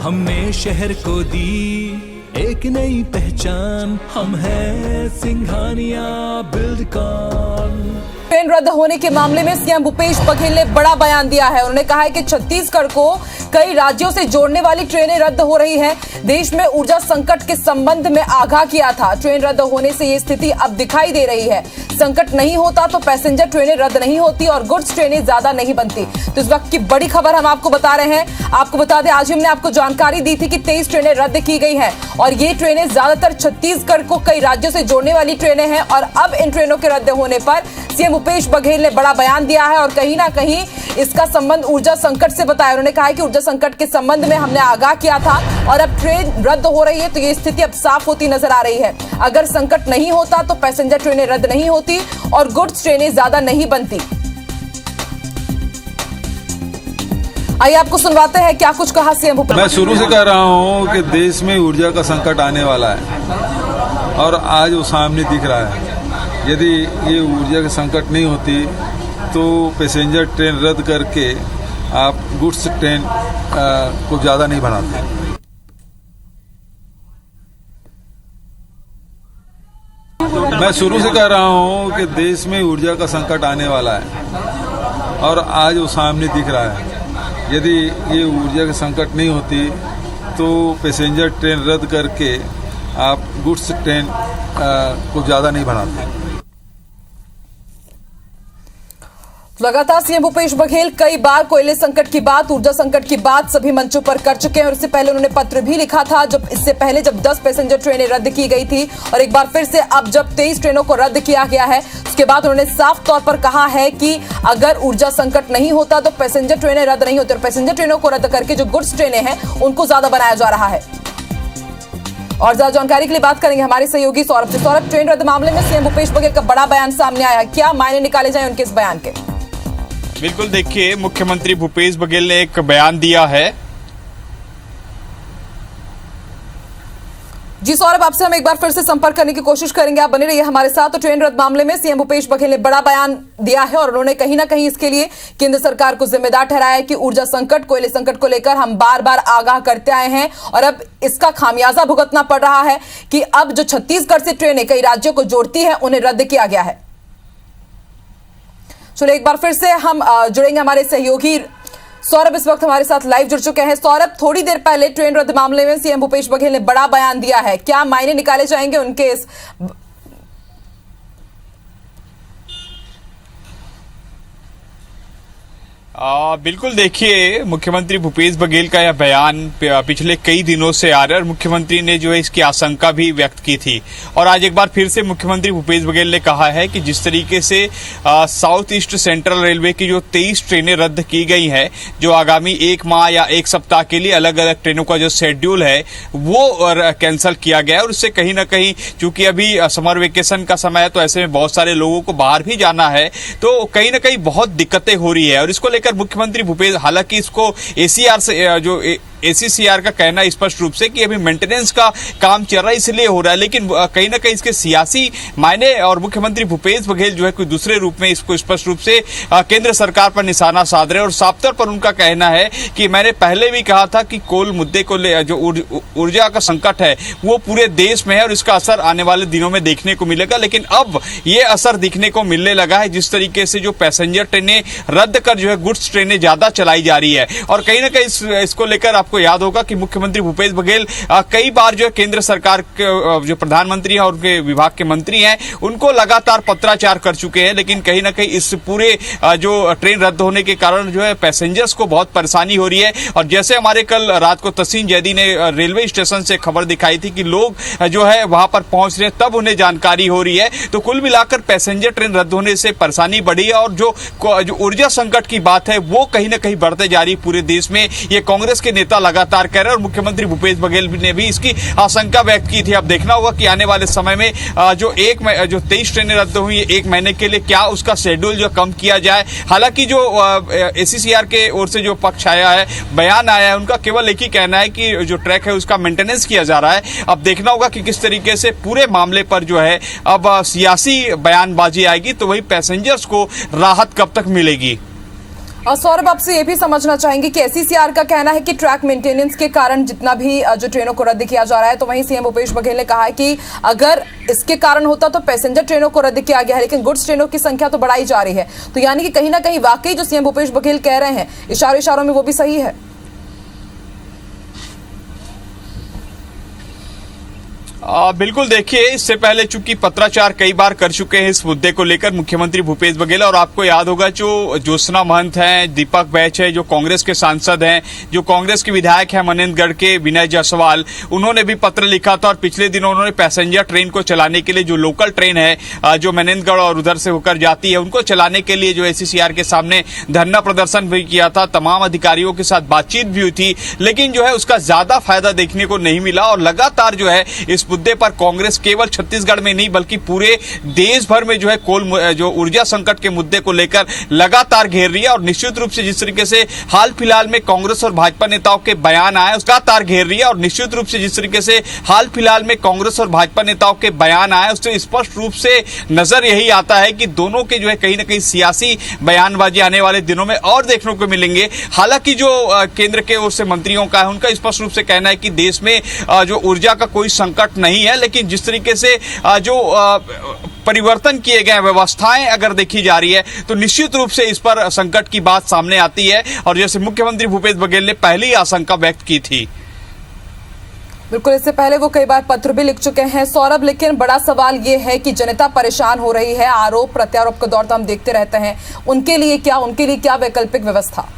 हमने शहर को दी एक नई पहचान, हम हैं सिंघानिया बिल्डकॉन। ट्रेन रद्द होने के मामले में सीएम भूपेश बघेल ने बड़ा बयान दिया है। उन्होंने कहा है कि छत्तीसगढ़ को कई राज्यों से जोड़ने वाली ट्रेनें रद्द हो रही हैं। देश में ऊर्जा संकट के संबंध में आगाह किया था। ट्रेन रद्द होने से ये स्थिति अब दिखाई दे रही है। संकट नहीं होता तो पैसेंजर ट्रेनें रद्द नहीं होती और गुड्स ट्रेनें ज्यादा नहीं बनती। तो इस वक्त की बड़ी खबर हम आपको बता रहे हैं। आपको बता दें, आज हमने आपको जानकारी दी थी कि 23 ट्रेनें रद्द की गई हैं और ये ट्रेनें ज्यादातर छत्तीसगढ़ को कई राज्यों से जोड़ने वाली ट्रेनें हैं। और अब इन ट्रेनों के रद्द होने पर सीएम भूपेश बघेल ने बड़ा बयान दिया है और कहीं ना कहीं इसका संबंध ऊर्जा संकट से बताया। उन्होंने कहा है कि ऊर्जा संकट के संबंध में हमने आगाह किया था और अब ट्रेन रद्द हो रही है तो ये स्थिति अब साफ होती नजर आ रही है। अगर संकट नहीं होता तो पैसेंजर ट्रेनें रद्द नहीं होती और गुड्स ट्रेनें ज्यादा नहीं बनती। आइए आपको सुनवाते हैं क्या कुछ कहा सीएम भूपेश। मैं शुरू से कह रहा हूं कि देश में ऊर्जा का संकट आने वाला है और आज वो सामने दिख रहा है। यदि ये ऊर्जा का संकट नहीं होती तो पैसेंजर ट्रेन रद्द करके आप गुड्स ट्रेन को ज़्यादा नहीं बढ़ाते। मैं शुरू से कह रहा हूं कि देश में ऊर्जा का संकट आने वाला है और आज वो सामने दिख रहा है। यदि ये ऊर्जा का संकट नहीं होती तो पैसेंजर ट्रेन रद्द करके आप गुड्स ट्रेन को ज़्यादा नहीं बढ़ाते। लगातार सीएम भूपेश बघेल कई बार कोयले संकट की बात, ऊर्जा संकट की बात सभी मंचों पर कर चुके हैं और इससे पहले उन्होंने पत्र भी लिखा था इससे पहले जब 10 पैसेंजर ट्रेनें रद्द की गई थी और एक बार फिर से अब जब 23 ट्रेनों को रद्द किया गया है उसके बाद उन्होंने साफ तौर पर कहा है कि अगर ऊर्जा संकट नहीं होता तो पैसेंजर ट्रेनें रद्द नहीं होती और पैसेंजर ट्रेनों को रद्द करके जो गुड्स ट्रेनें हैं उनको ज्यादा बनाया जा रहा है। और ज्यादा जानकारी के लिए बात करेंगे हमारे सहयोगी सौरभ से। सौरभ, ट्रेन रद्द मामले में सीएम भूपेश बघेल का बड़ा बयान सामने आया, क्या मायने निकाले जाए उनके इस बयान के? बिल्कुल, देखिए, मुख्यमंत्री भूपेश बघेल ने एक बयान दिया है। जी सौरभ, आपसे हम एक बार फिर से संपर्क करने की कोशिश करेंगे, आप बने रहिए हमारे साथ। तो ट्रेन रद्द मामले में सीएम भूपेश बघेल ने बड़ा बयान दिया है और उन्होंने कहीं ना कहीं इसके लिए केंद्र सरकार को जिम्मेदार ठहराया है कि ऊर्जा संकट, कोयले संकट को लेकर हम बार बार आगाह करते आए हैं और अब इसका खामियाजा भुगतना पड़ रहा है कि अब जो छत्तीसगढ़ से ट्रेनें कई राज्यों को जोड़ती है उन्हें रद्द किया गया है। चलो एक बार फिर से हम जुड़ेंगे हमारे सहयोगी सौरभ इस वक्त हमारे साथ लाइव जुड़ चुके हैं। सौरभ, थोड़ी देर पहले ट्रेन रद्द मामले में सीएम भूपेश बघेल ने बड़ा बयान दिया है, क्या मायने निकाले जाएंगे उनके इस? बिल्कुल, देखिए, मुख्यमंत्री भूपेश बघेल का यह बयान पिछले कई दिनों से आ रहा है और मुख्यमंत्री ने जो है इसकी आशंका भी व्यक्त की थी और आज एक बार फिर से मुख्यमंत्री भूपेश बघेल ने कहा है कि जिस तरीके से साउथ ईस्ट सेंट्रल रेलवे की जो 23 ट्रेनें रद्द की गई हैं, जो आगामी 1 माह या 1 सप्ताह के लिए अलग अलग ट्रेनों का जो शेड्यूल है वो कैंसिल किया गया है और उससे कहीं ना कहीं, चूंकि अभी समर वेकेशन का समय है तो ऐसे में बहुत सारे लोगों को बाहर भी जाना है तो कहीं ना कहीं बहुत दिक्कतें हो रही है और इसको मुख्यमंत्री भूपेश, हालांकि इसको एसीआर से जो एसीसीआर का कहना है स्पष्ट रूप से कि अभी मेंटेनेंस का काम चल रहा है इसलिए हो रहा है, लेकिन कहीं ना कहीं इसके सियासी मायने और मुख्यमंत्री भूपेश बघेल जो है कोई दूसरे रूप में इसको स्पष्ट रूप से केंद्र सरकार पर निशाना साध रहे हैं और साफ तौर पर उनका कहना है कि मैंने पहले भी कहा था कि कोल मुद्दे को जो ऊर्जा का संकट है वो पूरे देश में है और इसका असर आने वाले दिनों में देखने को मिलेगा, लेकिन अब ये असर दिखने को मिलने लगा है जिस तरीके से जो पैसेंजर ट्रेनें रद्द कर जो है गुड्स ट्रेनें ज्यादा चलाई जा रही है और कहीं ना कहीं इसको लेकर आपको याद होगा कि मुख्यमंत्री भूपेश बघेल कई बार जो है केंद्र सरकार के जो प्रधानमंत्री हैं और उनके विभाग के मंत्री हैं उनको लगातार पत्राचार कर चुके हैं, लेकिन कहीं ना कहीं इस पूरे जो ट्रेन रद्द होने के कारण जो है पैसेंजर्स को बहुत परेशानी हो रही है और जैसे हमारे कल रात को तस्सीन जैदी ने रेलवे स्टेशन से खबर दिखाई थी कि लोग जो है वहां पर पहुंच रहे हैं तब उन्हें जानकारी हो रही है, तो कुल मिलाकर पैसेंजर ट्रेन रद्द होने से परेशानी बढ़ी है और जो ऊर्जा संकट की बात है वो कहीं ना कहीं बढ़ते जा रही है पूरे देश में। ये कांग्रेस के नेता लगातार कह रहे हैं और मुख्यमंत्री भूपेश बघेल ने भी इसकी आशंका व्यक्त की थी। अब देखना होगा कि आने वाले समय में जो 23 ट्रेनें रद्द हुई है 1 महीने के लिए, क्या उसका शेड्यूल जो कम किया जाए। हालांकि जो एसीसीआर के ओर से जो पक्ष आया है, बयान आया है, उनका केवल एक ही कहना है कि जो ट्रैक है उसका मेंटेनेंस किया जा रहा है। अब देखना होगा कि किस तरीके से पूरे मामले पर जो है अब सियासी बयानबाजी आएगी तो वही पैसेंजर्स को राहत कब तक मिलेगी। और सौरभ, आपसे ये भी समझना चाहेंगे कि एसईसीआर का कहना है कि ट्रैक मेंटेनेंस के कारण जितना भी जो ट्रेनों को रद्द किया जा रहा है, तो वहीं सीएम भूपेश बघेल ने कहा है कि अगर इसके कारण होता तो पैसेंजर ट्रेनों को रद्द किया गया है, लेकिन गुड्स ट्रेनों की संख्या तो बढ़ाई जा रही है। तो यानी कि कहीं ना कहीं वाकई जो सीएम भूपेश बघेल कह रहे हैं इशारों में वो भी सही है। बिल्कुल, देखिए, इससे पहले चूंकि पत्राचार कई बार कर चुके हैं इस मुद्दे को लेकर मुख्यमंत्री भूपेश बघेल, और आपको याद होगा जो ज्योत्सना महंत हैं, दीपक बैच है जो कांग्रेस के सांसद हैं, जो कांग्रेस के विधायक हैं मनेंद्रगढ़ के विनय जायसवाल, उन्होंने भी पत्र लिखा था और पिछले दिनों उन्होंने पैसेंजर ट्रेन को चलाने के लिए, जो लोकल ट्रेन है जो मनेंद्रगढ़ और उधर से होकर जाती है, उनको चलाने के लिए जो एसईसीआर के सामने धरना प्रदर्शन भी किया था, तमाम अधिकारियों के साथ बातचीत भी हुई थी, लेकिन जो है उसका ज्यादा फायदा देखने को नहीं मिला। और लगातार जो है इस मुद्दे पर कांग्रेस केवल छत्तीसगढ़ में नहीं बल्कि पूरे देश भर में जो है जो ऊर्जा संकट के मुद्दे को लेकर लगातार घेर रही है। और निश्चित रूप से जिस तरीके से हाल फिलहाल में कांग्रेस और भाजपा नेताओं के बयान आए उसका लगातार घेर रही है, और निश्चित रूप से जिस तरीके से हाल फिलहाल में कांग्रेस और भाजपा नेताओं के बयान आए उससे स्पष्ट रूप से नजर यही आता है कि दोनों के जो है कहीं ना कहीं सियासी बयानबाजी आने वाले दिनों में और देखने को मिलेंगे। हालांकि जो केंद्र के ओर से मंत्रियों का है उनका स्पष्ट रूप से कहना है कि देश में जो ऊर्जा का कोई संकट नहीं है, लेकिन जिस तरीके से जो परिवर्तन किए गए व्यवस्थाएं अगर देखी जा रही है तो निश्चित रूप से इस पर संकट की बात सामने आती है, और जैसे मुख्यमंत्री भूपेश बघेल ने पहले ही आशंका व्यक्त की थी। बिल्कुल, इससे पहले वो कई बार पत्र भी लिख चुके हैं सौरभ, लेकिन बड़ा सवाल ये है कि जनता परेशान हो रही है, आरोप प्रत्यारोप का दौर तो हम देखते रहते हैं, उनके लिए क्या वैकल्पिक व्यवस्था?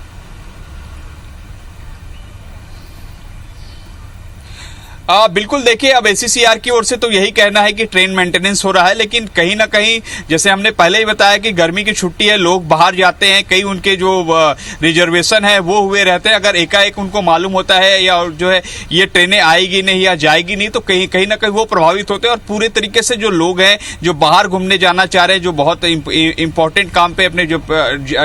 बिल्कुल, देखिए, अब एसईसीआर की ओर से तो यही कहना है कि ट्रेन मेंटेनेंस हो रहा है, लेकिन कहीं ना कहीं जैसे हमने पहले ही बताया कि गर्मी की छुट्टी है, लोग बाहर जाते हैं, कई उनके जो रिजर्वेशन है वो हुए रहते हैं। अगर एकाएक उनको मालूम होता है या जो है ये ट्रेनें आएगी नहीं या जाएगी नहीं तो कहीं ना कहीं वो प्रभावित होते हैं, और पूरे तरीके से जो लोग हैं जो बाहर घूमने जाना चाह रहे हैं, जो बहुत इंपॉर्टेंट काम पे अपने जो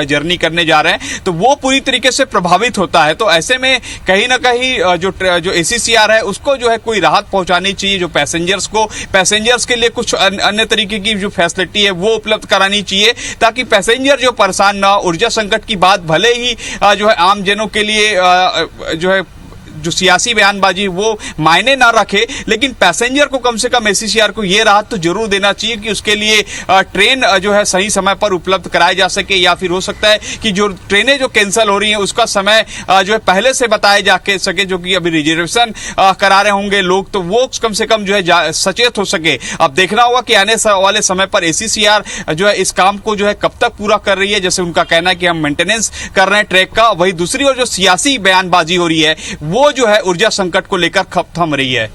जर्नी करने जा रहे हैं, तो वो पूरी तरीके से प्रभावित होता है। तो ऐसे में कहीं ना कहीं जो एसईसीआर है उसको जो कोई राहत पहुंचानी चाहिए, जो पैसेंजर्स के लिए कुछ अन्य तरीके की जो फैसिलिटी है वो उपलब्ध करानी चाहिए, ताकि पैसेंजर जो परेशान ना। ऊर्जा संकट की बात भले ही जो है आम जनों के लिए जो है जो सियासी बयानबाजी वो मायने ना रखे, लेकिन पैसेंजर को कम से कम एसईसीआर को ये राहत तो जरूर देना चाहिए कि उसके लिए ट्रेन जो है सही समय पर उपलब्ध कराया जा सके, या फिर हो सकता है कि जो ट्रेनें जो कैंसिल हो रही हैं उसका समय जो है पहले से बताया जा सके, जो कि अभी रिजर्वेशन करा रहे होंगे लोग, तो वो कम से कम जो है सचेत हो सके। अब देखना होगा कि आने वाले समय पर एसईसीआर जो है इस काम को जो है कब तक पूरा कर रही है। जैसे उनका कहना है कि हम मेंटेनेंस कर रहे हैं ट्रैक का, वही दूसरी ओर जो सियासी बयानबाजी हो रही है वो जो है ऊर्जा संकट को लेकर खप थम रही है।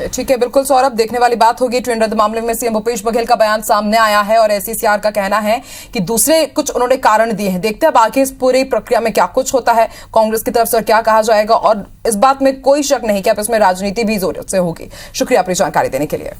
ठीक है, बिल्कुल सौरभ, देखने वाली बात होगी। ट्रेन रद्द मामले में सीएम भूपेश बघेल का बयान सामने आया है और एसईसीआर का कहना है कि दूसरे कुछ उन्होंने कारण दिए हैं। देखते हैं बाकी इस पूरी प्रक्रिया में क्या कुछ होता है, कांग्रेस की तरफ से क्या कहा जाएगा, और इस बात में कोई शक नहीं कि अब इसमें राजनीति भी जोर से होगी। शुक्रिया अपनी जानकारी देने के लिए।